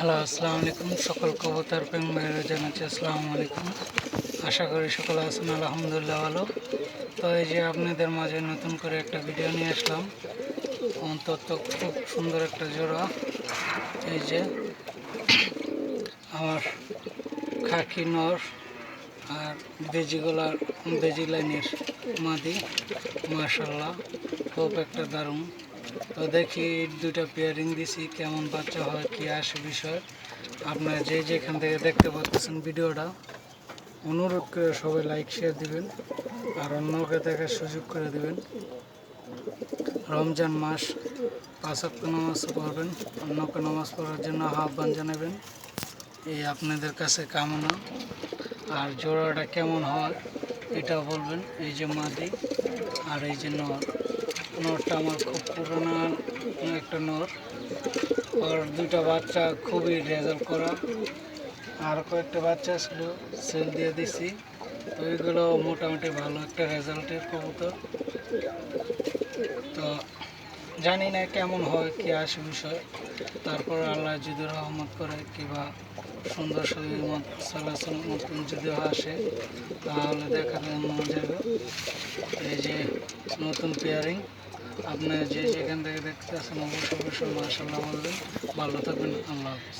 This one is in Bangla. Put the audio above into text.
হ্যালো, আসসালামু আলাইকুম। সকল কবুতর প্রেমী ভাইয়েরা জানাচ্ছি আসসালামু আলাইকুম। আশা করি সকলে আছেন আলহামদুলিল্লাহ ভালো। তো এই যে আপনাদের মাঝে নতুন করে একটা ভিডিও নিয়ে আসলাম। অন্তত খুব সুন্দর একটা জোড়া। এই যে আমার খাকি নর আর বেজি লাইনের মাদি, মাশাল্লাহ খুব একটা দারুণ। তো দেখি দুইটা পেয়ারিং দিছি, কেমন বাচ্চা হয় কি আসে বিষয়। আপনারা যে যেখান থেকে দেখতে পাচ্ছেন ভিডিওটা, অনুরোধ করে সবাই লাইক শেয়ার দিবেন আর অন্যকে দেখার সুযোগ করে দিবেন। রমজান মাস 5 ওয়াক্ত নামাজ পড়বেন, অন্যকে নামাজ পড়ার জন্য আহ্বান জানাবেন, এই আপনাদের কাছে কামনা। আর জোড়াটা কেমন হয় এটাও বলবেন। এই যে মাদি আর এই যে নরটা আমার খুব পুরোনো একটা নর। আর দুইটা বাচ্চা খুবই রেজাল্ট করা। আর কয়েকটা বাচ্চা ছিল, সেল দিয়ে দিছি। তো ওইগুলো মোটামুটি ভালো একটা রেজাল্টের কবুতর। তো জানি না কেমন হয় কি আসে বিষয়। তারপর আল্লাহ যদি রহমত করে কিংবা সুন্দর শরীর চলাচল মতন যদি আসে তাহলে দেখা যাবে। এই যে নতুন পেয়ারিং, আপনারা যে যেখান থেকে দেখতে আসেন অবশ্যই মাশাআল্লাহ বলবেন। ভালো থাকবেন, আল্লাহ হাফেজ।